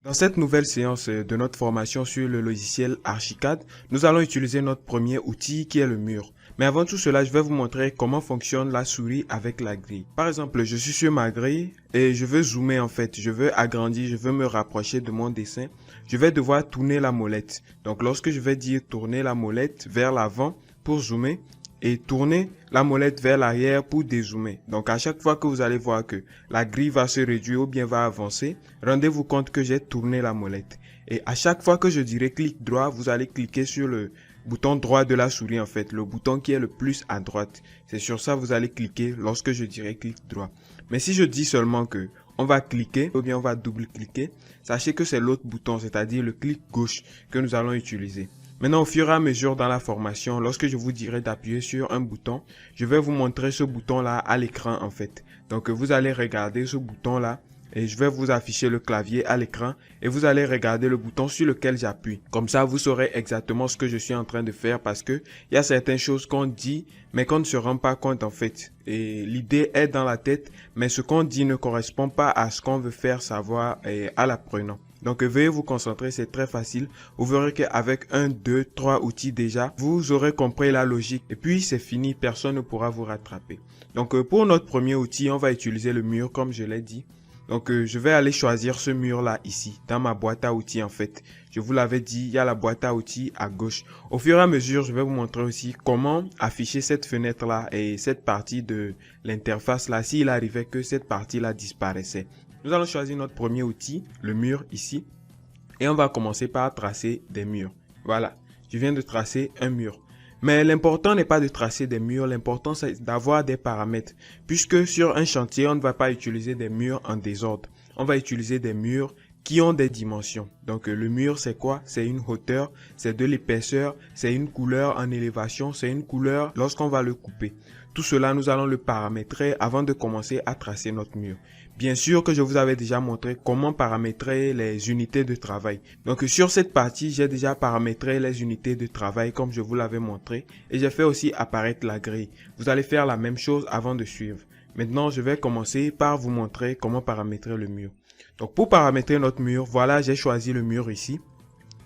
Dans cette nouvelle séance de notre formation sur le logiciel Archicad, nous allons utiliser notre premier outil qui est le mur. Mais avant tout cela, je vais vous montrer comment fonctionne la souris avec la grille. Par exemple, je suis sur ma grille et je veux zoomer en fait. Je veux agrandir, je veux me rapprocher de mon dessin. Je vais devoir tourner la molette. Donc lorsque je vais dire tourner la molette vers l'avant pour zoomer, et tourner la molette vers l'arrière pour dézoomer. Donc à chaque fois que vous allez voir que la grille va se réduire ou bien va avancer, rendez-vous compte que j'ai tourné la molette. Et à chaque fois que je dirai clic droit, vous allez cliquer sur le bouton droit de la souris en fait, le bouton qui est le plus à droite. C'est sur ça que vous allez cliquer lorsque je dirai clic droit. Mais si je dis seulement que on va cliquer ou bien on va double-cliquer, sachez que c'est l'autre bouton, c'est-à-dire le clic gauche que nous allons utiliser. Maintenant, au fur et à mesure dans la formation, lorsque je vous dirai d'appuyer sur un bouton, je vais vous montrer ce bouton-là à l'écran en fait. Donc, vous allez regarder ce bouton-là et je vais vous afficher le clavier à l'écran et vous allez regarder le bouton sur lequel j'appuie. Comme ça, vous saurez exactement ce que je suis en train de faire parce que il y a certaines choses qu'on dit mais qu'on ne se rend pas compte en fait. Et l'idée est dans la tête, mais ce qu'on dit ne correspond pas à ce qu'on veut faire savoir à l'apprenant. Donc veuillez vous concentrer, c'est très facile. Vous verrez qu'avec 1, 2, 3 outils déjà, vous aurez compris la logique. Et puis c'est fini, personne ne pourra vous rattraper. Donc pour notre premier outil, on va utiliser le mur comme je l'ai dit. Donc je vais aller choisir ce mur là ici, dans ma boîte à outils en fait. Je vous l'avais dit, il y a la boîte à outils à gauche. Au fur et à mesure, je vais vous montrer aussi comment afficher cette fenêtre là et cette partie de l'interface là, s'il arrivait que cette partie là disparaissait. Nous allons choisir notre premier outil, le mur ici. Et on va commencer par tracer des murs. Voilà, je viens de tracer un mur. Mais l'important n'est pas de tracer des murs, l'important c'est d'avoir des paramètres. Puisque sur un chantier, on ne va pas utiliser des murs en désordre. On va utiliser des murs qui ont des dimensions. Donc le mur c'est quoi? C'est une hauteur, c'est de l'épaisseur, c'est une couleur en élévation, c'est une couleur lorsqu'on va le couper. Tout cela, nous allons le paramétrer avant de commencer à tracer notre mur. Bien sûr que je vous avais déjà montré comment paramétrer les unités de travail. Donc sur cette partie, j'ai déjà paramétré les unités de travail comme je vous l'avais montré. Et j'ai fait aussi apparaître la grille. Vous allez faire la même chose avant de suivre. Maintenant, je vais commencer par vous montrer comment paramétrer le mur. Donc pour paramétrer notre mur, voilà, j'ai choisi le mur ici.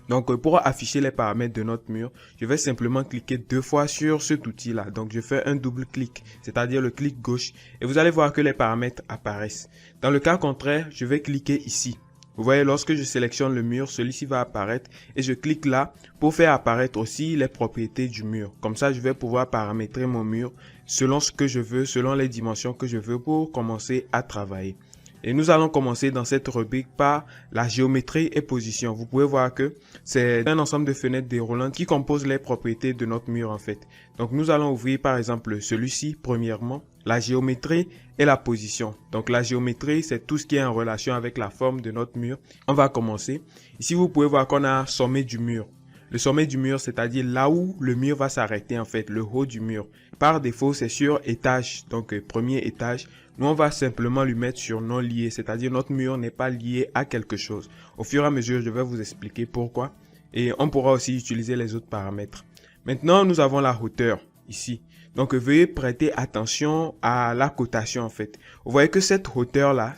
Donc pour afficher les paramètres de notre mur, je vais simplement cliquer 2 fois sur cet outil là. Donc je fais un double clic, c'est-à-dire le clic gauche. Et vous allez voir que les paramètres apparaissent. Dans le cas contraire, je vais cliquer ici. Vous voyez, lorsque je sélectionne le mur, celui-ci va apparaître. Et je clique là pour faire apparaître aussi les propriétés du mur. Comme ça, je vais pouvoir paramétrer mon mur selon ce que je veux, selon les dimensions que je veux pour commencer à travailler. Et nous allons commencer dans cette rubrique par la géométrie et position. Vous pouvez voir que c'est un ensemble de fenêtres déroulantes qui composent les propriétés de notre mur en fait. Donc nous allons ouvrir par exemple celui-ci premièrement, la géométrie et la position. Donc la géométrie c'est tout ce qui est en relation avec la forme de notre mur. On va commencer. Ici vous pouvez voir qu'on a sommet du mur. Le sommet du mur, c'est-à-dire là où le mur va s'arrêter en fait, le haut du mur. Par défaut, c'est sur étage, donc premier étage. Nous, on va simplement lui mettre sur non lié, c'est-à-dire notre mur n'est pas lié à quelque chose. Au fur et à mesure, je vais vous expliquer pourquoi. Et on pourra aussi utiliser les autres paramètres. Maintenant, nous avons la hauteur ici. Donc, veuillez prêter attention à la cotation en fait. Vous voyez que cette hauteur-là,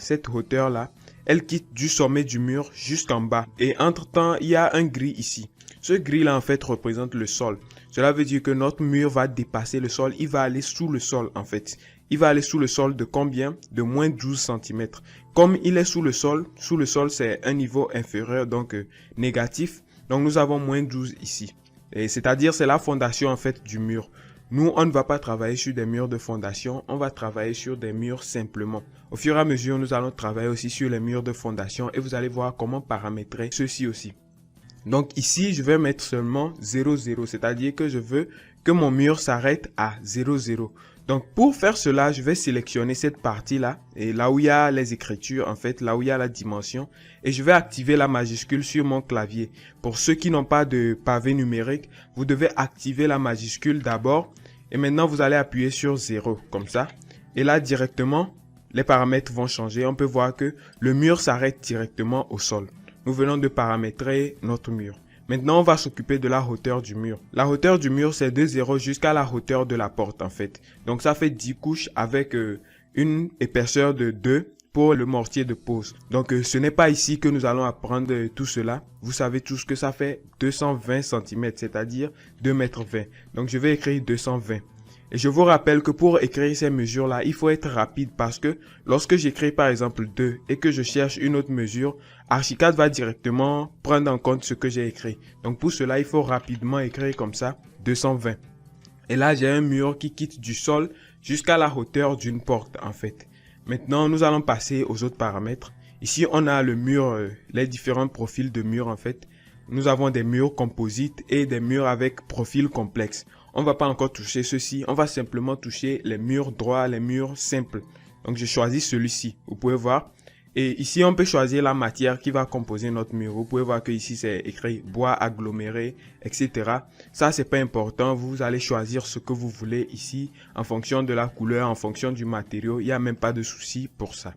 elle quitte du sommet du mur jusqu'en bas. Et entre-temps, il y a un gris ici. Ce gris-là, en fait, représente le sol. Cela veut dire que notre mur va dépasser le sol. Il va aller sous le sol, en fait. Il va aller sous le sol de combien? De moins 12 cm. Comme il est sous le sol, c'est un niveau inférieur, donc négatif. Donc, nous avons moins 12 ici. C'est-à-dire, c'est la fondation, en fait, du mur. Nous, on ne va pas travailler sur des murs de fondation, on va travailler sur des murs simplement. Au fur et à mesure, nous allons travailler aussi sur les murs de fondation et vous allez voir comment paramétrer ceci aussi. Donc ici, je vais mettre seulement 0, 0, c'est-à-dire que je veux que mon mur s'arrête à 0, 0. Donc pour faire cela, je vais sélectionner cette partie-là, et là où il y a les écritures, en fait, là où il y a la dimension, et je vais activer la majuscule sur mon clavier. Pour ceux qui n'ont pas de pavé numérique, vous devez activer la majuscule d'abord, et maintenant vous allez appuyer sur 0, comme ça. Et là, directement, les paramètres vont changer. On peut voir que le mur s'arrête directement au sol. Nous venons de paramétrer notre mur. Maintenant, on va s'occuper de la hauteur du mur. La hauteur du mur, c'est de 0 jusqu'à la hauteur de la porte, en fait. Donc, ça fait 10 couches avec une épaisseur de 2 pour le mortier de pose. Donc ce n'est pas ici que nous allons apprendre tout cela. Vous savez tous que ça fait 220 cm, c'est-à-dire 2,20 m. Donc je vais écrire 220. Et je vous rappelle que pour écrire ces mesures-là, il faut être rapide parce que lorsque j'écris par exemple 2 et que je cherche une autre mesure, Archicad va directement prendre en compte ce que j'ai écrit. Donc pour cela, il faut rapidement écrire comme ça 220. Et là, j'ai un mur qui quitte du sol jusqu'à la hauteur d'une porte en fait. Maintenant, nous allons passer aux autres paramètres. Ici, on a le mur, les différents profils de murs en fait. Nous avons des murs composites et des murs avec profil complexe. On ne va pas encore toucher ceci, on va simplement toucher les murs droits, les murs simples. Donc je choisis celui-ci, vous pouvez voir. Et ici, on peut choisir la matière qui va composer notre mur. Vous pouvez voir que ici c'est écrit bois aggloméré, etc. Ça, c'est pas important. Vous allez choisir ce que vous voulez ici en fonction de la couleur, en fonction du matériau. Il n'y a même pas de souci pour ça.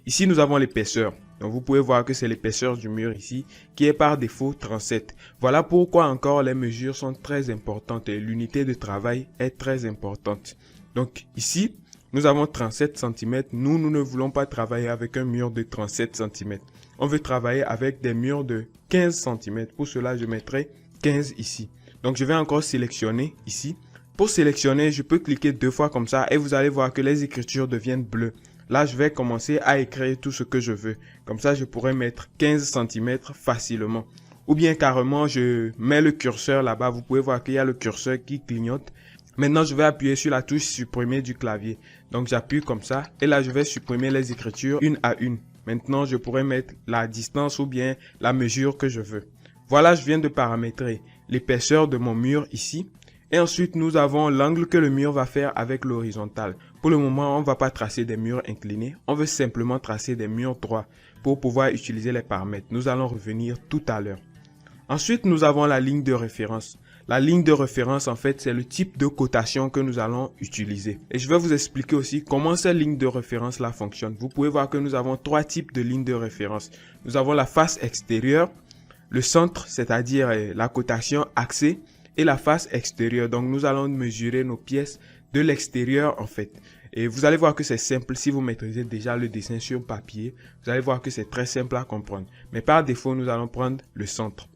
Ici, nous avons l'épaisseur. Donc, vous pouvez voir que c'est l'épaisseur du mur ici qui est par défaut 37. Voilà pourquoi encore les mesures sont très importantes et l'unité de travail est très importante. Donc, ici, nous avons 37 cm. Nous ne voulons pas travailler avec un mur de 37 cm. On veut travailler avec des murs de 15 cm. Pour cela, je mettrai 15 ici. Donc, je vais encore sélectionner ici. Pour sélectionner, je peux cliquer 2 fois comme ça et vous allez voir que les écritures deviennent bleues. Là, je vais commencer à écrire tout ce que je veux. Comme ça, je pourrais mettre 15 cm facilement. Ou bien carrément, je mets le curseur là-bas. Vous pouvez voir qu'il y a le curseur qui clignote. Maintenant, je vais appuyer sur la touche supprimer du clavier. Donc, j'appuie comme ça. Et là, je vais supprimer les écritures une à une. Maintenant, je pourrais mettre la distance ou bien la mesure que je veux. Voilà, je viens de paramétrer l'épaisseur de mon mur ici. Et ensuite, nous avons l'angle que le mur va faire avec l'horizontale. Pour le moment, on ne va pas tracer des murs inclinés. On veut simplement tracer des murs droits pour pouvoir utiliser les paramètres. Nous allons revenir tout à l'heure. Ensuite, nous avons la ligne de référence. La ligne de référence, en fait, c'est le type de cotation que nous allons utiliser. Et je vais vous expliquer aussi comment cette ligne de référence-là fonctionne. Vous pouvez voir que nous avons 3 types de lignes de référence. Nous avons la face extérieure, le centre, c'est-à-dire la cotation axée, et la face extérieure. Donc, nous allons mesurer nos pièces de l'extérieur, en fait. Et vous allez voir que c'est simple. Si vous maîtrisez déjà le dessin sur papier, vous allez voir que c'est très simple à comprendre. Mais par défaut, nous allons prendre le centre.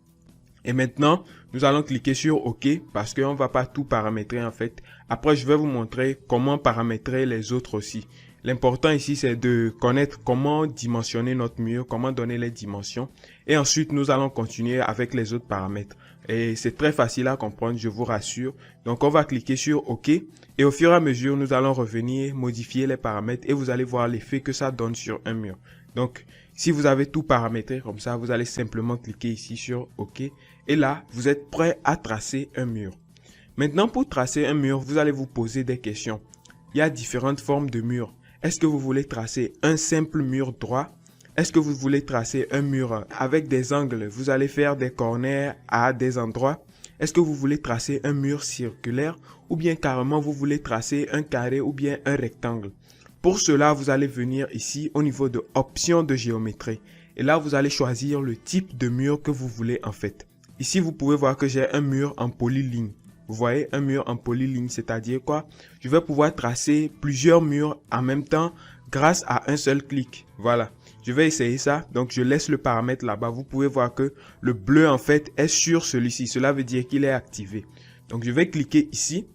Et maintenant, nous allons cliquer sur OK parce qu'on ne va pas tout paramétrer, en fait. Après, je vais vous montrer comment paramétrer les autres aussi. L'important ici, c'est de connaître comment dimensionner notre mur, comment donner les dimensions. Et ensuite, nous allons continuer avec les autres paramètres. Et c'est très facile à comprendre, je vous rassure. Donc, on va cliquer sur OK. Et au fur et à mesure, nous allons revenir modifier les paramètres. Et vous allez voir l'effet que ça donne sur un mur. Donc, si vous avez tout paramétré comme ça, vous allez simplement cliquer ici sur OK. Et là, vous êtes prêt à tracer un mur. Maintenant, pour tracer un mur, vous allez vous poser des questions. Il y a différentes formes de murs. Est-ce que vous voulez tracer un simple mur droit? Est-ce que vous voulez tracer un mur avec des angles? Vous allez faire des corners à des endroits. Est-ce que vous voulez tracer un mur circulaire? Ou bien carrément vous voulez tracer un carré ou bien un rectangle? Pour cela, vous allez venir ici au niveau de options de géométrie. Et là, vous allez choisir le type de mur que vous voulez en fait. Ici, vous pouvez voir que j'ai un mur en polyligne. Vous voyez, un mur en polyligne, c'est-à-dire quoi? Je vais pouvoir tracer plusieurs murs en même temps grâce à un seul clic. Voilà. Je vais essayer ça. Donc, je laisse le paramètre là-bas. Vous pouvez voir que le bleu, en fait, est sur celui-ci. Cela veut dire qu'il est activé. Donc, je vais cliquer ici.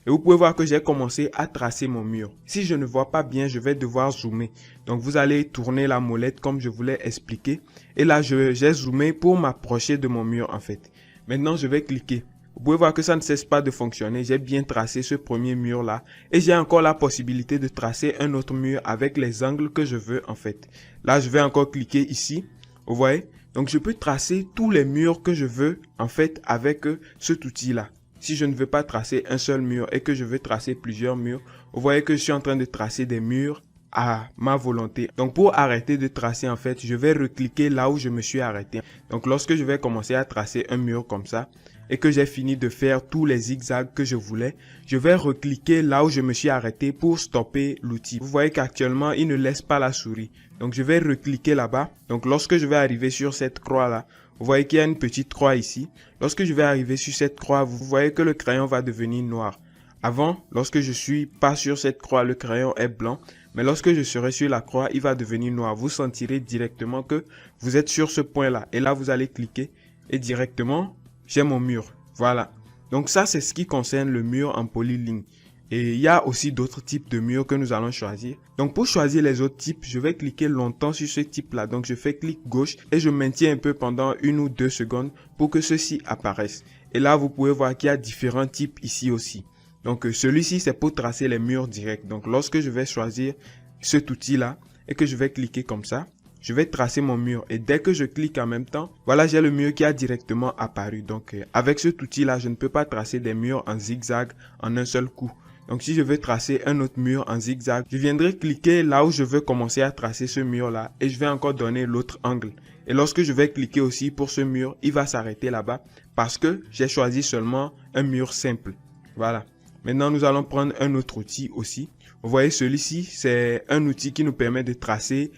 Et vous pouvez voir que j'ai commencé à tracer mon mur. Si je ne vois pas bien, je vais devoir zoomer. Donc, vous allez tourner la molette comme je vous l'ai expliqué. Et là, j'ai zoomé pour m'approcher de mon mur, en fait. Maintenant, je vais cliquer. Vous pouvez voir que ça ne cesse pas de fonctionner. J'ai bien tracé ce premier mur-là. Et j'ai encore la possibilité de tracer un autre mur avec les angles que je veux, en fait. Là, je vais encore cliquer ici. Vous voyez? Donc, je peux tracer tous les murs que je veux, en fait, avec cet outil-là. Si je ne veux pas tracer un seul mur et que je veux tracer plusieurs murs, vous voyez que je suis en train de tracer des murs à ma volonté. Donc, pour arrêter de tracer, en fait, je vais recliquer là où je me suis arrêté. Donc, lorsque je vais commencer à tracer un mur comme ça et que j'ai fini de faire tous les zigzags que je voulais, je vais recliquer là où je me suis arrêté pour stopper l'outil. Vous voyez qu'actuellement, il ne laisse pas la souris. Donc, je vais recliquer là-bas. Donc, lorsque je vais arriver sur cette croix-là, vous voyez qu'il y a une petite croix ici. Lorsque je vais arriver sur cette croix, vous voyez que le crayon va devenir noir. Avant, lorsque je suis pas sur cette croix, le crayon est blanc. Mais lorsque je serai sur la croix, il va devenir noir. Vous sentirez directement que vous êtes sur ce point-là. Et là, vous allez cliquer et directement, j'ai mon mur. Voilà. Donc ça, c'est ce qui concerne le mur en polyligne. Et il y a aussi d'autres types de murs que nous allons choisir. Donc pour choisir les autres types, je vais cliquer longtemps sur ce type-là. Donc je fais clic gauche et je maintiens un peu pendant 1 ou 2 secondes pour que ceci apparaisse. Et là, vous pouvez voir qu'il y a différents types ici aussi. Donc celui-ci, c'est pour tracer les murs directs. Donc lorsque je vais choisir cet outil-là et que je vais cliquer comme ça, je vais tracer mon mur. Et dès que je clique en même temps, voilà, j'ai le mur qui a directement apparu. Donc avec cet outil-là, je ne peux pas tracer des murs en zigzag en un seul coup. Donc si je veux tracer un autre mur en zigzag, je viendrai cliquer là où je veux commencer à tracer ce mur-là et je vais encore donner l'autre angle. Et lorsque je vais cliquer aussi pour ce mur, il va s'arrêter là-bas parce que j'ai choisi seulement un mur simple. Voilà. Maintenant, nous allons prendre un autre outil aussi. Vous voyez, celui-ci, c'est un outil qui nous permet de tracer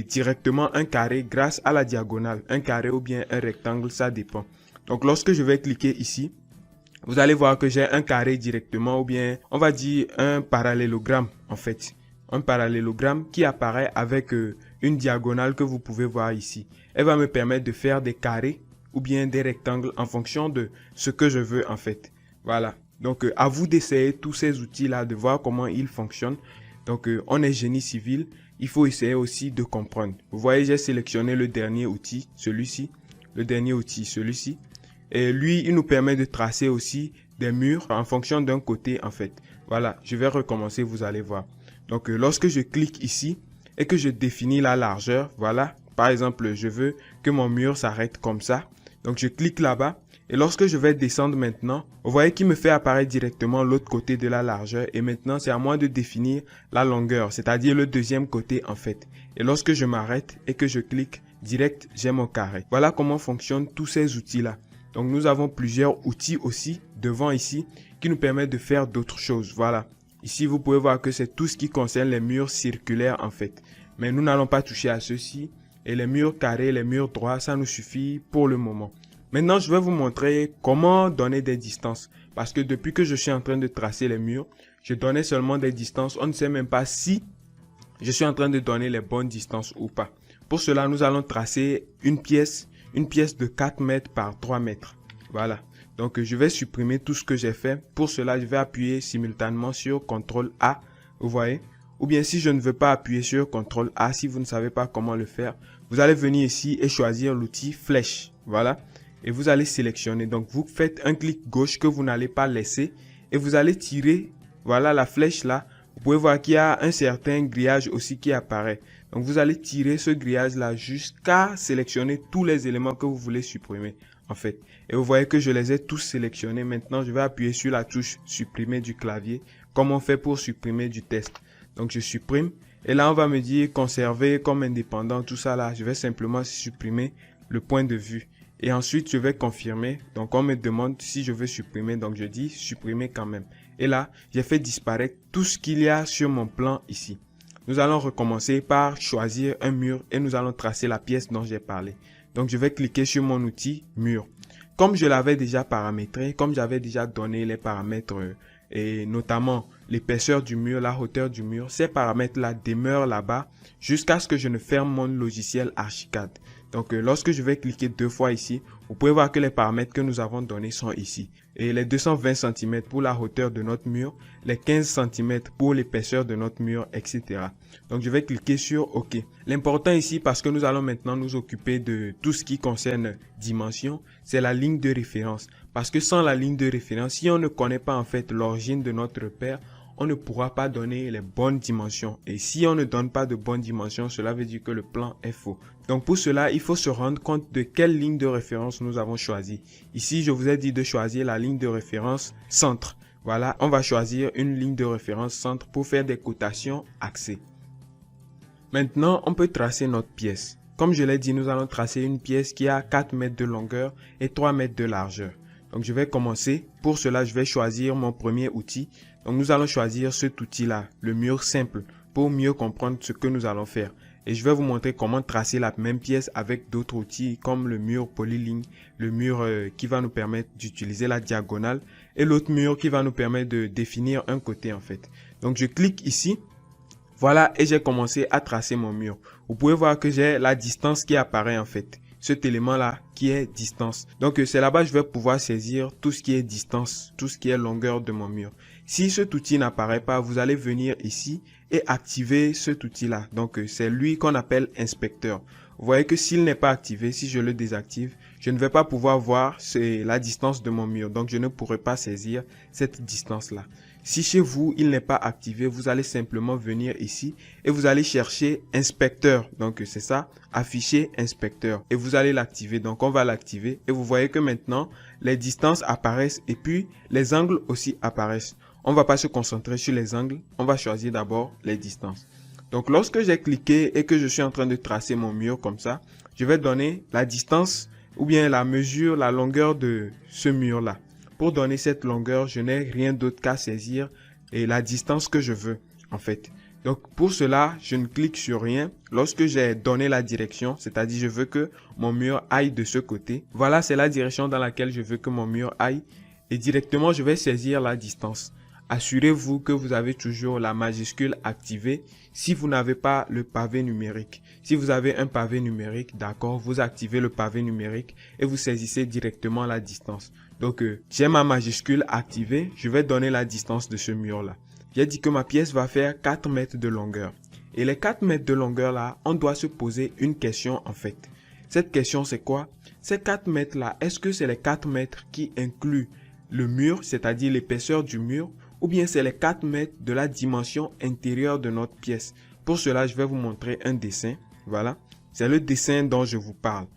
directement un carré grâce à la diagonale. Un carré ou bien un rectangle, ça dépend. Donc lorsque je vais cliquer ici, vous allez voir que j'ai un carré directement ou bien on va dire un parallélogramme en fait. Un parallélogramme qui apparaît avec une diagonale que vous pouvez voir ici. Elle va me permettre de faire des carrés ou bien des rectangles en fonction de ce que je veux en fait. Voilà. Donc à vous d'essayer tous ces outils-là, de voir comment ils fonctionnent. Donc on est génie civil, il faut essayer aussi de comprendre. Vous voyez, j'ai sélectionné le dernier outil, celui-ci. Le dernier outil, celui-ci. Et lui, il nous permet de tracer aussi des murs en fonction d'un côté en fait. Voilà, je vais recommencer, vous allez voir. Donc lorsque je clique ici et que je définis la largeur, voilà. Par exemple, je veux que mon mur s'arrête comme ça. Donc je clique là-bas. Et lorsque je vais descendre maintenant, vous voyez qu'il me fait apparaître directement l'autre côté de la largeur. Et maintenant, c'est à moi de définir la longueur, c'est-à-dire le deuxième côté en fait. Et lorsque je m'arrête et que je clique direct, j'ai mon carré. Voilà comment fonctionnent tous ces outils-là. Donc nous avons plusieurs outils aussi devant ici qui nous permettent de faire d'autres choses. Voilà. Ici, vous pouvez voir que c'est tout ce qui concerne les murs circulaires en fait. Mais nous n'allons pas toucher à ceux-ci. Et les murs carrés, les murs droits, ça nous suffit pour le moment. Maintenant, je vais vous montrer comment donner des distances. Parce que depuis que je suis en train de tracer les murs, je donnais seulement des distances. On ne sait même pas si je suis en train de donner les bonnes distances ou pas. Pour cela, nous allons tracer une pièce de 4 mètres par 3 mètres. Voilà. Donc, je vais supprimer tout ce que j'ai fait. Pour cela, je vais appuyer simultanément sur CTRL A. Vous voyez? Ou bien, si je ne veux pas appuyer sur CTRL A, si vous ne savez pas comment le faire, vous allez venir ici et choisir l'outil flèche. Voilà. Et vous allez sélectionner. Donc, vous faites un clic gauche que vous n'allez pas laisser. Et vous allez tirer, voilà la flèche là. Vous pouvez voir qu'il y a un certain grillage aussi qui apparaît. Donc, vous allez tirer ce grillage-là jusqu'à sélectionner tous les éléments que vous voulez supprimer, en fait. Et vous voyez que je les ai tous sélectionnés. Maintenant, je vais appuyer sur la touche supprimer du clavier, comme on fait pour supprimer du test. Donc, je supprime. Et là, on va me dire conserver comme indépendant, tout ça là. Je vais simplement supprimer le point de vue. Et ensuite, je vais confirmer. Donc, on me demande si je veux supprimer. Donc, je dis supprimer quand même. Et là, j'ai fait disparaître tout ce qu'il y a sur mon plan ici. Nous allons recommencer par choisir un mur et nous allons tracer la pièce dont j'ai parlé. Donc, je vais cliquer sur mon outil mur. Comme je l'avais déjà paramétré, comme j'avais déjà donné les paramètres et notamment l'épaisseur du mur, la hauteur du mur, ces paramètres-là demeurent là-bas jusqu'à ce que je ne ferme mon logiciel Archicad. Donc, lorsque je vais cliquer 2 fois ici, vous pouvez voir que les paramètres que nous avons donnés sont ici. Et les 220 cm pour la hauteur de notre mur, les 15 cm pour l'épaisseur de notre mur, etc. Donc, je vais cliquer sur OK. L'important ici, parce que nous allons maintenant nous occuper de tout ce qui concerne dimension, c'est la ligne de référence. Parce que sans la ligne de référence, si on ne connaît pas en fait l'origine de notre repère, on ne pourra pas donner les bonnes dimensions. Et si on ne donne pas de bonnes dimensions, cela veut dire que le plan est faux. Donc pour cela, il faut se rendre compte de quelle ligne de référence nous avons choisi. Ici, je vous ai dit de choisir la ligne de référence centre. Voilà, on va choisir une ligne de référence centre pour faire des cotations axées. Maintenant, on peut tracer notre pièce. Comme je l'ai dit, nous allons tracer une pièce qui a 4 mètres de longueur et 3 mètres de largeur. Donc je vais commencer. Pour cela, je vais choisir mon premier outil. Donc nous allons choisir cet outil-là, le mur simple, pour mieux comprendre ce que nous allons faire. Et je vais vous montrer comment tracer la même pièce avec d'autres outils comme le mur polyligne, le mur qui va nous permettre d'utiliser la diagonale et l'autre mur qui va nous permettre de définir un côté en fait. Donc je clique ici Voilà, et j'ai commencé à tracer mon mur. Vous pouvez voir que j'ai la distance qui apparaît en fait. Cet élément-là qui est distance. Donc c'est là-bas que je vais pouvoir saisir tout ce qui est distance, tout ce qui est longueur de mon mur. Si cet outil n'apparaît pas, vous allez venir ici et activer cet outil-là. Donc c'est lui qu'on appelle inspecteur. Vous voyez que s'il n'est pas activé, si je le désactive, je ne vais pas pouvoir voir la distance de mon mur. Donc je ne pourrai pas saisir cette distance-là. Si chez vous, il n'est pas activé, vous allez simplement venir ici et vous allez chercher inspecteur. Donc c'est ça, afficher inspecteur. Et vous allez l'activer. Donc on va l'activer et vous voyez que maintenant, les distances apparaissent et puis les angles aussi apparaissent. On ne va pas se concentrer sur les angles, on va choisir d'abord les distances. Donc lorsque j'ai cliqué et que je suis en train de tracer mon mur comme ça, je vais donner la distance ou bien la mesure, la longueur de ce mur-là. Pour donner cette longueur, je n'ai rien d'autre qu'à saisir et la distance que je veux en fait. Donc pour cela, je ne clique sur rien. Lorsque j'ai donné la direction, c'est-à-dire je veux que mon mur aille de ce côté. Voilà, c'est la direction dans laquelle je veux que mon mur aille. Et directement, je vais saisir la distance. Assurez-vous que vous avez toujours la majuscule activée si vous n'avez pas le pavé numérique. Si vous avez un pavé numérique, d'accord, vous activez le pavé numérique et vous saisissez directement la distance. Donc, j'ai ma majuscule activée, je vais donner la distance de ce mur-là. J'ai dit que ma pièce va faire 4 mètres de longueur. Et les 4 mètres de longueur là, on doit se poser une question en fait. Cette question c'est quoi? Ces 4 mètres là, est-ce que c'est les 4 mètres qui incluent le mur, c'est-à-dire l'épaisseur du mur, ou bien c'est les 4 mètres de la dimension intérieure de notre pièce? Pour cela, je vais vous montrer un dessin. Voilà, c'est le dessin dont je vous parle.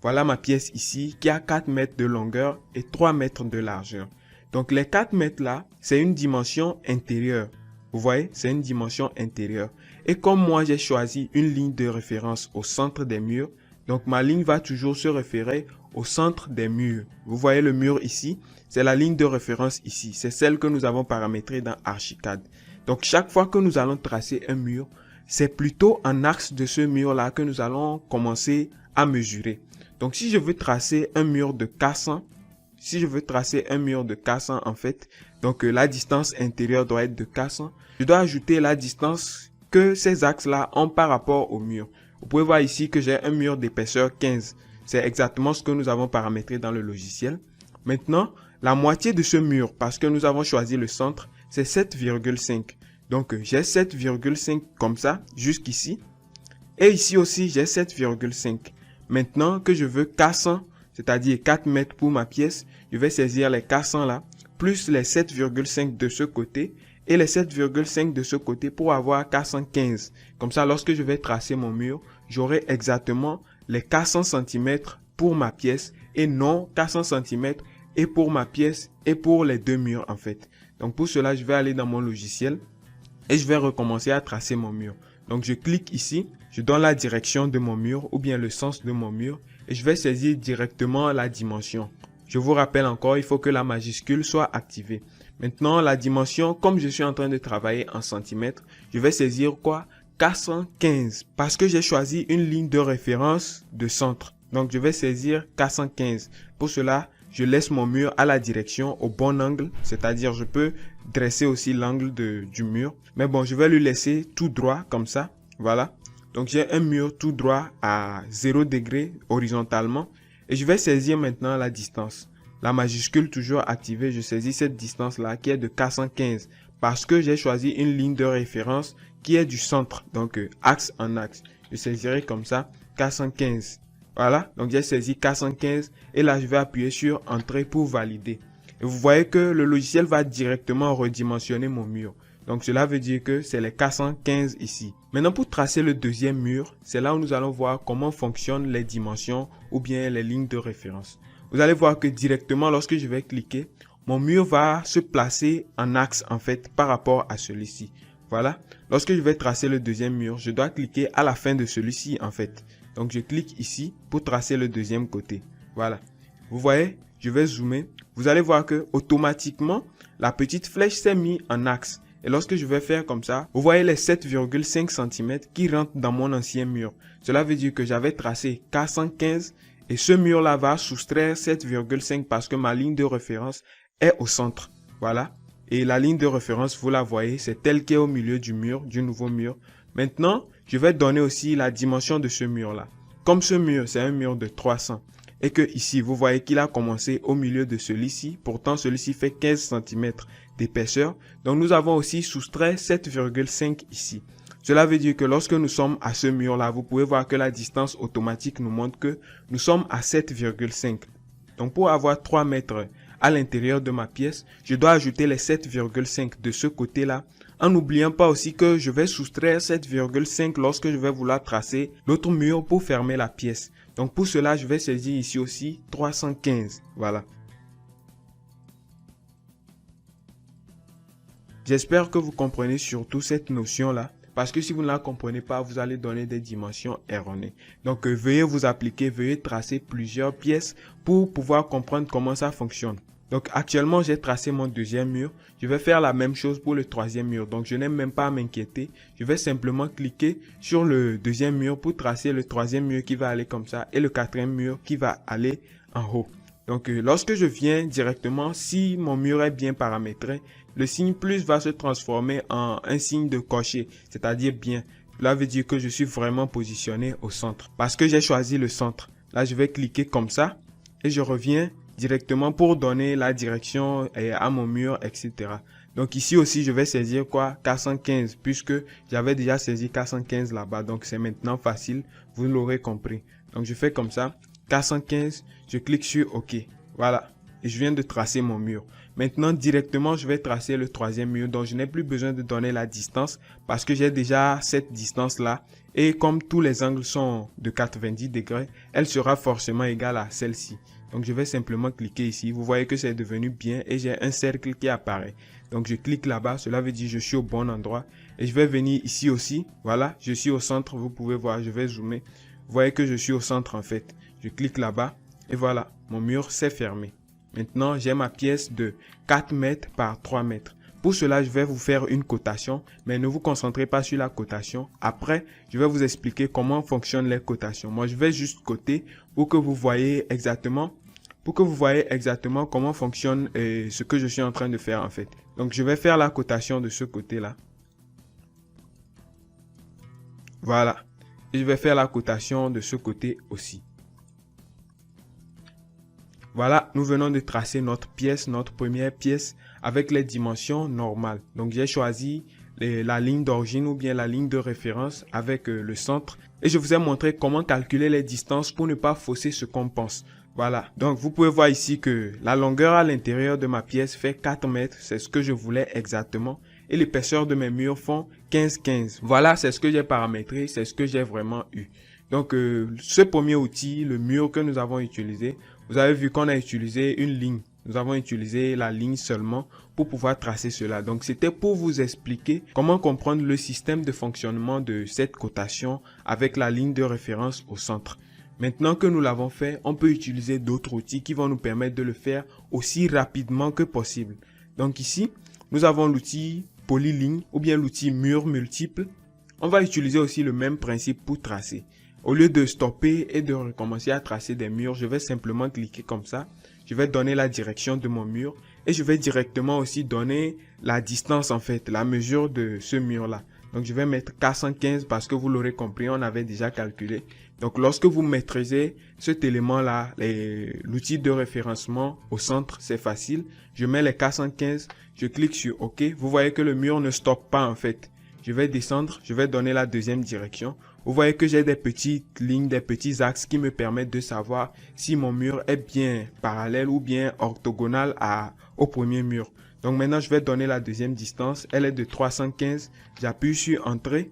Voilà ma pièce ici qui a 4 mètres de longueur et 3 mètres de largeur. Donc les 4 mètres là, c'est une dimension intérieure. Vous voyez, c'est une dimension intérieure. Et comme moi, j'ai choisi une ligne de référence au centre des murs, donc ma ligne va toujours se référer au centre des murs. Vous voyez le mur ici, c'est la ligne de référence ici. C'est celle que nous avons paramétrée dans Archicad. Donc chaque fois que nous allons tracer un mur, c'est plutôt en axe de ce mur-là que nous allons commencer à mesurer. Donc si je veux tracer un mur de 400, en fait, donc la distance intérieure doit être de 400. Je dois ajouter la distance que ces axes-là ont par rapport au mur. Vous pouvez voir ici que j'ai un mur d'épaisseur 15. C'est exactement ce que nous avons paramétré dans le logiciel. Maintenant, la moitié de ce mur, parce que nous avons choisi le centre, c'est 7,5. Donc, j'ai 7,5 comme ça, jusqu'ici. Et ici aussi, j'ai 7,5. Maintenant que je veux 400, c'est-à-dire 4 mètres pour ma pièce, je vais saisir les 400 là, plus les 7,5 de ce côté et les 7,5 de ce côté pour avoir 415. Comme ça, lorsque je vais tracer mon mur, j'aurai exactement les 400 cm pour ma pièce et non 400 cm et pour ma pièce et pour les deux murs en fait. Donc pour cela, je vais aller dans mon logiciel et je vais recommencer à tracer mon mur. Donc je clique ici, je donne la direction de mon mur ou bien le sens de mon mur et je vais saisir directement la dimension. Je vous rappelle encore, il faut que la majuscule soit activée. Maintenant, la dimension, comme je suis en train de travailler en centimètres, je vais saisir quoi? 415 parce que j'ai choisi une ligne de référence de centre. Donc je vais saisir 415. Pour cela, je laisse mon mur à la direction au bon angle, c'est-à-dire je peux dresser aussi l'angle du mur. Mais bon, je vais le laisser tout droit comme ça. Voilà. Donc j'ai un mur tout droit à 0 degré horizontalement. Et je vais saisir maintenant la distance. La majuscule toujours activée, je saisis cette distance-là qui est de 415 parce que j'ai choisi une ligne de référence qui est du centre, donc axe en axe. Je saisirai comme ça 415. Voilà, donc j'ai saisi 415 et là je vais appuyer sur Entrée pour valider. Et vous voyez que le logiciel va directement redimensionner mon mur. Donc cela veut dire que c'est les 415 ici. Maintenant pour tracer le deuxième mur, c'est là où nous allons voir comment fonctionnent les dimensions ou bien les lignes de référence. Vous allez voir que directement lorsque je vais cliquer, mon mur va se placer en axe en fait par rapport à celui-ci. Voilà, lorsque je vais tracer le deuxième mur, je dois cliquer à la fin de celui-ci en fait. Donc je clique ici pour tracer le deuxième côté. Voilà, vous voyez, je vais zoomer. Vous allez voir que automatiquement, la petite flèche s'est mise en axe. Et lorsque je vais faire comme ça, vous voyez les 7,5 cm qui rentrent dans mon ancien mur. Cela veut dire que j'avais tracé 415 et ce mur là va soustraire 7,5 parce que ma ligne de référence est au centre. Voilà. Et la ligne de référence, vous la voyez, c'est telle qu'elle est au milieu du mur, du nouveau mur. Maintenant, je vais donner aussi la dimension de ce mur-là. Comme ce mur, c'est un mur de 300 et que ici, vous voyez qu'il a commencé au milieu de celui-ci. Pourtant, celui-ci fait 15 cm d'épaisseur. Donc, nous avons aussi soustrait 7,5 ici. Cela veut dire que lorsque nous sommes à ce mur-là, vous pouvez voir que la distance automatique nous montre que nous sommes à 7,5. Donc, pour avoir 3 mètres à l'intérieur de ma pièce, je dois ajouter les 7,5 de ce côté-là, en n'oubliant pas aussi que je vais soustraire 7,5 lorsque je vais vouloir tracer l'autre mur pour fermer la pièce. Donc pour cela, je vais saisir ici aussi 315. Voilà. J'espère que vous comprenez surtout cette notion-là. Parce que si vous ne la comprenez pas, vous allez donner des dimensions erronées. Donc veuillez vous appliquer, veuillez tracer plusieurs pièces pour pouvoir comprendre comment ça fonctionne. Donc actuellement, j'ai tracé mon deuxième mur. Je vais faire la même chose pour le troisième mur. Donc je n'ai même pas à m'inquiéter. Je vais simplement cliquer sur le deuxième mur pour tracer le troisième mur qui va aller comme ça et le quatrième mur qui va aller en haut. Donc lorsque je viens directement, si mon mur est bien paramétré, le signe plus va se transformer en un signe de cocher, c'est-à-dire bien. Cela veut dire que je suis vraiment positionné au centre. Parce que j'ai choisi le centre. Là, je vais cliquer comme ça et je reviens directement pour donner la direction à mon mur, etc. Donc ici aussi, je vais saisir quoi? 415 puisque j'avais déjà saisi 415 là-bas. Donc c'est maintenant facile, vous l'aurez compris. Donc je fais comme ça, 415, je clique sur OK. Voilà, et je viens de tracer mon mur. Maintenant, directement, je vais tracer le troisième mur. Donc je n'ai plus besoin de donner la distance parce que j'ai déjà cette distance-là. Et comme tous les angles sont de 90 degrés, elle sera forcément égale à celle-ci. Donc je vais simplement cliquer ici. Vous voyez que c'est devenu bien et j'ai un cercle qui apparaît. Donc je clique là-bas. Cela veut dire que je suis au bon endroit. Et je vais venir ici aussi. Voilà, je suis au centre. Vous pouvez voir, je vais zoomer. Vous voyez que je suis au centre en fait. Je clique là-bas et voilà, mon mur s'est fermé. Maintenant, j'ai ma pièce de 4 mètres par 3 mètres. Pour cela, je vais vous faire une cotation, mais ne vous concentrez pas sur la cotation. Après, je vais vous expliquer comment fonctionnent les cotations. Moi, je vais juste coter pour que vous voyez exactement comment fonctionne ce que je suis en train de faire en fait. Donc, je vais faire la cotation de ce côté-là. Voilà. Et je vais faire la cotation de ce côté aussi. Voilà, nous venons de tracer notre pièce, notre première pièce avec les dimensions normales. Donc j'ai choisi la ligne d'origine ou bien la ligne de référence avec le centre. Et je vous ai montré comment calculer les distances pour ne pas fausser ce qu'on pense. Voilà, donc vous pouvez voir ici que la longueur à l'intérieur de ma pièce fait 4 mètres, c'est ce que je voulais exactement. Et l'épaisseur de mes murs font 15-15. Voilà, c'est ce que j'ai paramétré, c'est ce que j'ai vraiment eu. Donc ce premier outil, le mur que nous avons utilisé, vous avez vu qu'on a utilisé une ligne. Nous avons utilisé la ligne seulement pour pouvoir tracer cela. Donc c'était pour vous expliquer comment comprendre le système de fonctionnement de cette cotation avec la ligne de référence au centre. Maintenant que nous l'avons fait, on peut utiliser d'autres outils qui vont nous permettre de le faire aussi rapidement que possible. Donc ici, nous avons l'outil polyligne ou bien l'outil mur multiple. On va utiliser aussi le même principe pour tracer. Au lieu de stopper et de recommencer à tracer des murs, je vais simplement cliquer comme ça. Je vais donner la direction de mon mur et je vais directement aussi donner la distance en fait, la mesure de ce mur-là. Donc je vais mettre 415 parce que vous l'aurez compris, on avait déjà calculé. Donc lorsque vous maîtrisez cet élément-là, l'outil de référencement au centre, c'est facile. Je mets les 415, je clique sur OK. Vous voyez que le mur ne stoppe pas en fait. Je vais descendre, je vais donner la deuxième direction. Vous voyez que j'ai des petites lignes, des petits axes qui me permettent de savoir si mon mur est bien parallèle ou bien orthogonal au premier mur. Donc maintenant, je vais donner la deuxième distance. Elle est de 315. J'appuie sur Entrée.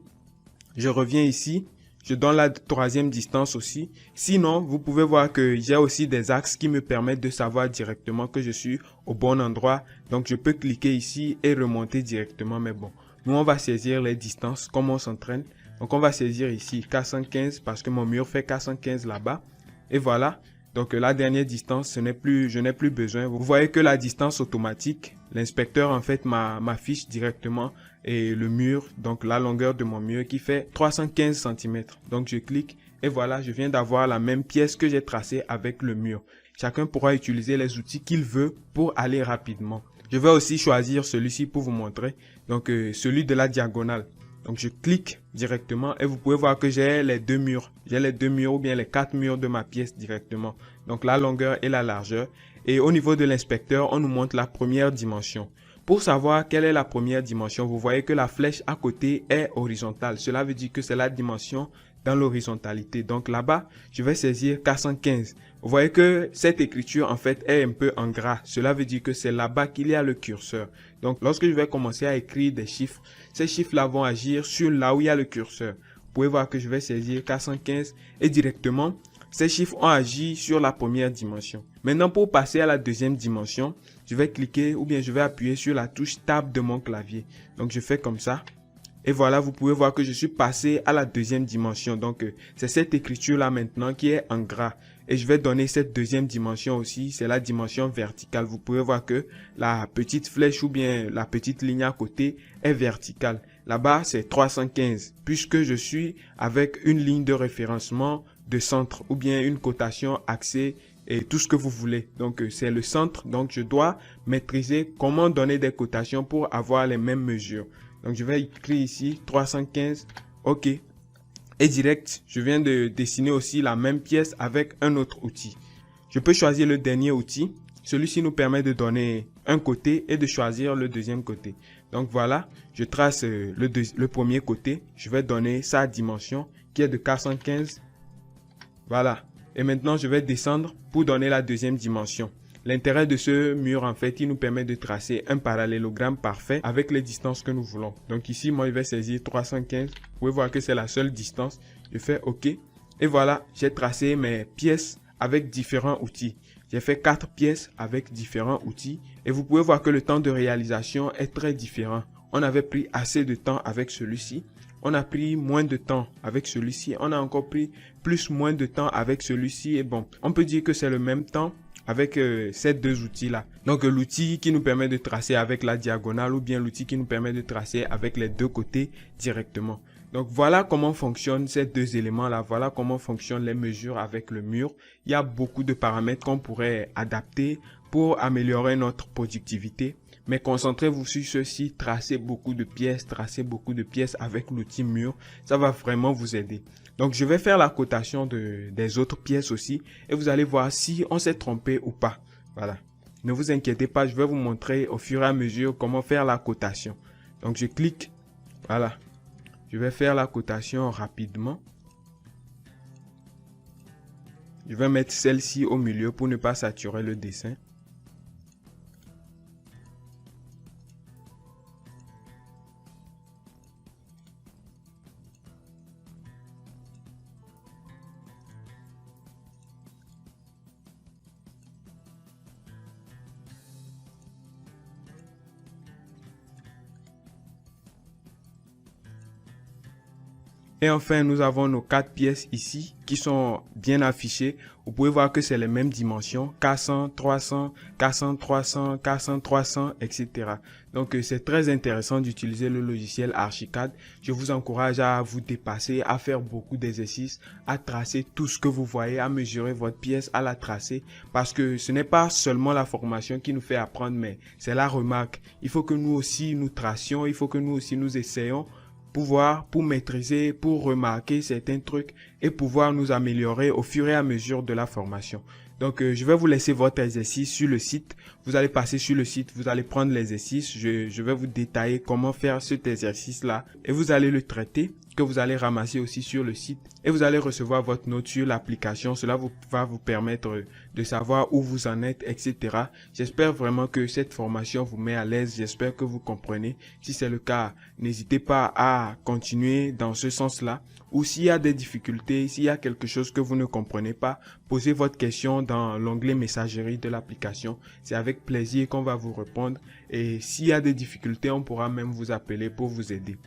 Je reviens ici. Je donne la troisième distance aussi. Sinon, vous pouvez voir que j'ai aussi des axes qui me permettent de savoir directement que je suis au bon endroit. Donc, je peux cliquer ici et remonter directement. Mais bon, nous, on va saisir les distances comme on s'entraîne. Donc, on va saisir ici 415 parce que mon mur fait 415 là-bas. Et voilà. Donc, la dernière distance, je n'ai plus besoin. Vous voyez que la distance automatique, l'inspecteur, en fait, m'affiche directement et le mur, donc la longueur de mon mur qui fait 315 cm. Donc, je clique et voilà, je viens d'avoir la même pièce que j'ai tracée avec le mur. Chacun pourra utiliser les outils qu'il veut pour aller rapidement. Je vais aussi choisir celui-ci pour vous montrer, donc celui de la diagonale. Donc je clique directement et vous pouvez voir que j'ai les deux murs. J'ai les deux murs ou bien les quatre murs de ma pièce directement. Donc la longueur et la largeur. Et au niveau de l'inspecteur, on nous montre la première dimension. Pour savoir quelle est la première dimension, vous voyez que la flèche à côté est horizontale. Cela veut dire que c'est la dimension dans l'horizontalité. Donc là-bas, je vais saisir 415. Vous voyez que cette écriture en fait est un peu en gras. Cela veut dire que c'est là-bas qu'il y a le curseur. Donc lorsque je vais commencer à écrire des chiffres, ces chiffres-là vont agir sur là où il y a le curseur. Vous pouvez voir que je vais saisir 415 et directement, ces chiffres ont agi sur la première dimension. Maintenant, pour passer à la deuxième dimension, je vais cliquer ou bien je vais appuyer sur la touche Tab de mon clavier. Donc je fais comme ça. Et voilà, vous pouvez voir que je suis passé à la deuxième dimension. Donc, c'est cette écriture-là maintenant qui est en gras. Et je vais donner cette deuxième dimension aussi, c'est la dimension verticale. Vous pouvez voir que la petite flèche ou bien la petite ligne à côté est verticale. Là-bas, c'est 315, puisque je suis avec une ligne de référencement de centre ou bien une cotation axée et tout ce que vous voulez. Donc, c'est le centre. Donc, je dois maîtriser comment donner des cotations pour avoir les mêmes mesures. Donc, je vais écrire ici 315, OK. Et direct, je viens de dessiner aussi la même pièce avec un autre outil. Je peux choisir le dernier outil. Celui-ci nous permet de donner un côté et de choisir le deuxième côté. Donc voilà, je trace le premier côté. Je vais donner sa dimension qui est de 415. Voilà. Et maintenant, je vais descendre pour donner la deuxième dimension. L'intérêt de ce mur, en fait, il nous permet de tracer un parallélogramme parfait avec les distances que nous voulons. Donc ici, moi, je vais saisir 315. Vous pouvez voir que c'est la seule distance. Je fais OK. Et voilà, j'ai tracé mes pièces avec différents outils. J'ai fait 4 pièces avec différents outils. Et vous pouvez voir que le temps de réalisation est très différent. On avait pris assez de temps avec celui-ci. On a pris moins de temps avec celui-ci. On a encore pris moins de temps avec celui-ci. Et bon, on peut dire que c'est le même temps avec ces deux outils-là. Donc, l'outil qui nous permet de tracer avec la diagonale ou bien l'outil qui nous permet de tracer avec les deux côtés directement. Donc, voilà comment fonctionnent ces deux éléments-là. Voilà comment fonctionnent les mesures avec le mur. Il y a beaucoup de paramètres qu'on pourrait adapter pour améliorer notre productivité. Mais concentrez-vous sur ceci, tracez beaucoup de pièces avec l'outil mur. Ça va vraiment vous aider. Donc, je vais faire la cotation des autres pièces aussi et vous allez voir si on s'est trompé ou pas. Voilà. Ne vous inquiétez pas, je vais vous montrer au fur et à mesure comment faire la cotation. Donc, je clique. Voilà. Je vais faire la cotation rapidement. Je vais mettre celle-ci au milieu pour ne pas saturer le dessin. Et enfin, nous avons nos 4 pièces ici qui sont bien affichées. Vous pouvez voir que c'est les mêmes dimensions, 400, 300, 400, 300, 400, 300, etc. Donc, c'est très intéressant d'utiliser le logiciel Archicad. Je vous encourage à vous dépasser, à faire beaucoup d'exercices, à tracer tout ce que vous voyez, à mesurer votre pièce, à la tracer. Parce que ce n'est pas seulement la formation qui nous fait apprendre, mais c'est la remarque. Il faut que nous aussi nous tracions, il faut que nous aussi nous essayons pour maîtriser, pour remarquer certains trucs et pouvoir nous améliorer au fur et à mesure de la formation. Donc, je vais vous laisser votre exercice sur le site. Vous allez passer sur le site, vous allez prendre l'exercice. Je vais vous détailler comment faire cet exercice-là et vous allez le traiter, que vous allez ramasser aussi sur le site et vous allez recevoir votre note sur l'application. Cela va vous permettre de savoir où vous en êtes, etc. J'espère vraiment que cette formation vous met à l'aise. J'espère que vous comprenez. Si c'est le cas, n'hésitez pas à continuer dans ce sens-là. Ou s'il y a des difficultés, s'il y a quelque chose que vous ne comprenez pas, posez votre question dans l'onglet messagerie de l'application. C'est avec plaisir qu'on va vous répondre. Et s'il y a des difficultés, on pourra même vous appeler pour vous aider.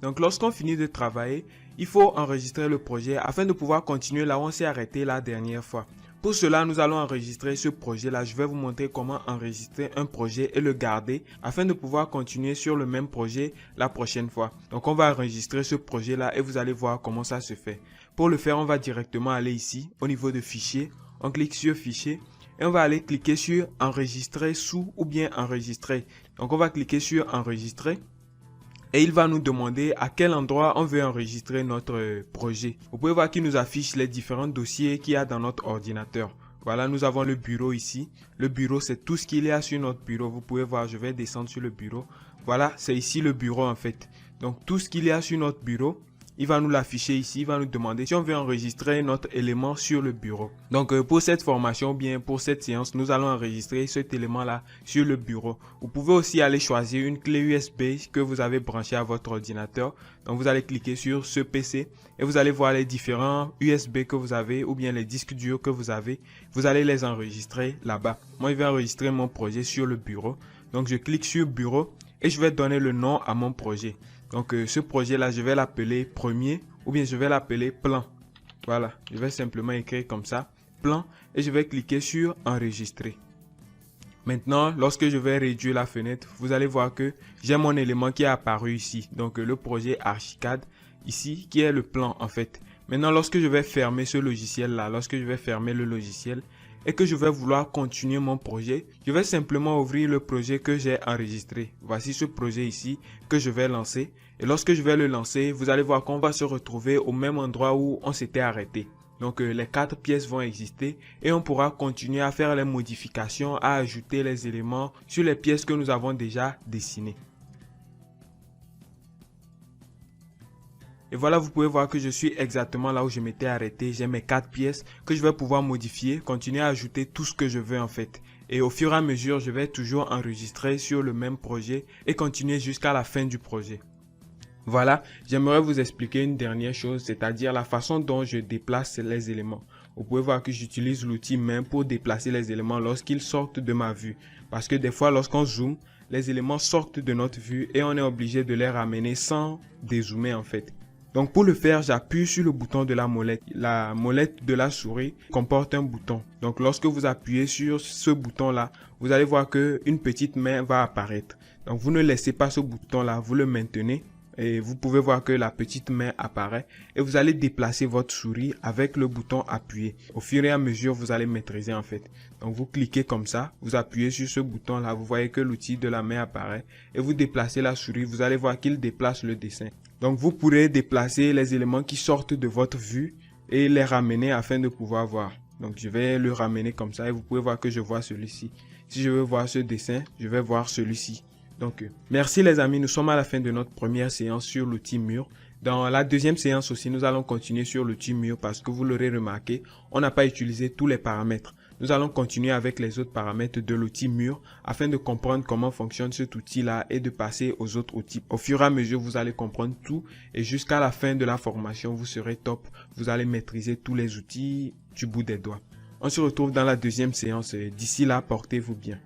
Donc, lorsqu'on finit de travailler, il faut enregistrer le projet afin de pouvoir continuer là où on s'est arrêté la dernière fois. Pour cela, nous allons enregistrer ce projet-là. Je vais vous montrer comment enregistrer un projet et le garder afin de pouvoir continuer sur le même projet la prochaine fois. Donc, on va enregistrer ce projet-là et vous allez voir comment ça se fait. Pour le faire, on va directement aller ici au niveau de fichier. On clique sur fichier et on va aller cliquer sur enregistrer sous ou bien enregistrer. Donc on va cliquer sur enregistrer. Et il va nous demander à quel endroit on veut enregistrer notre projet. Vous pouvez voir qu'il nous affiche les différents dossiers qu'il y a dans notre ordinateur. Voilà, nous avons le bureau ici. Le bureau, c'est tout ce qu'il y a sur notre bureau. Vous pouvez voir, je vais descendre sur le bureau. Voilà, c'est ici le bureau en fait. Donc tout ce qu'il y a sur notre bureau, il va nous l'afficher ici, il va nous demander si on veut enregistrer notre élément sur le bureau. Donc pour cette formation ou bien pour cette séance, nous allons enregistrer cet élément-là sur le bureau. Vous pouvez aussi aller choisir une clé USB que vous avez branchée à votre ordinateur. Donc vous allez cliquer sur ce PC et vous allez voir les différents USB que vous avez ou bien les disques durs que vous avez. Vous allez les enregistrer là-bas. Moi, je vais enregistrer mon projet sur le bureau. Donc je clique sur bureau et je vais donner le nom à mon projet. Donc ce projet-là, je vais l'appeler premier ou bien je vais l'appeler plan. Voilà, je vais simplement écrire comme ça, plan, et je vais cliquer sur enregistrer. Maintenant, lorsque je vais réduire la fenêtre, vous allez voir que j'ai mon élément qui est apparu ici. Donc le projet Archicad ici, qui est le plan en fait. Maintenant, lorsque je vais fermer ce logiciel-là, lorsque je vais fermer le logiciel, et que je vais vouloir continuer mon projet, je vais simplement ouvrir le projet que j'ai enregistré. Voici ce projet ici que je vais lancer. Et lorsque je vais le lancer, vous allez voir qu'on va se retrouver au même endroit où on s'était arrêté. Donc les 4 pièces vont exister et on pourra continuer à faire les modifications, à ajouter les éléments sur les pièces que nous avons déjà dessinées. Et voilà, vous pouvez voir que je suis exactement là où je m'étais arrêté. J'ai mes 4 pièces que je vais pouvoir modifier, continuer à ajouter tout ce que je veux en fait. Et au fur et à mesure, je vais toujours enregistrer sur le même projet et continuer jusqu'à la fin du projet. Voilà, j'aimerais vous expliquer une dernière chose, c'est-à-dire la façon dont je déplace les éléments. Vous pouvez voir que j'utilise l'outil main pour déplacer les éléments lorsqu'ils sortent de ma vue. Parce que des fois, lorsqu'on zoome, les éléments sortent de notre vue et on est obligé de les ramener sans dézoomer en fait. Donc pour le faire, j'appuie sur le bouton de la molette. La molette de la souris comporte un bouton. Donc lorsque vous appuyez sur ce bouton-là, vous allez voir qu'une petite main va apparaître. Donc vous ne laissez pas ce bouton-là, vous le maintenez. Et vous pouvez voir que la petite main apparaît et vous allez déplacer votre souris avec le bouton appuyé. Au fur et à mesure, vous allez maîtriser en fait. Donc vous cliquez comme ça, vous appuyez sur ce bouton là, vous voyez que l'outil de la main apparaît et vous déplacez la souris, vous allez voir qu'il déplace le dessin. Donc vous pourrez déplacer les éléments qui sortent de votre vue et les ramener afin de pouvoir voir. Donc je vais le ramener comme ça et vous pouvez voir que je vois celui-ci. Si je veux voir ce dessin, je vais voir celui-ci. Donc, merci les amis, nous sommes à la fin de notre première séance sur l'outil mur. Dans la deuxième séance aussi, nous allons continuer sur l'outil mur parce que vous l'aurez remarqué, on n'a pas utilisé tous les paramètres. Nous allons continuer avec les autres paramètres de l'outil mur afin de comprendre comment fonctionne cet outil-là et de passer aux autres outils. Au fur et à mesure, vous allez comprendre tout et jusqu'à la fin de la formation, vous serez top. Vous allez maîtriser tous les outils du bout des doigts. On se retrouve dans la deuxième séance. D'ici là, portez-vous bien.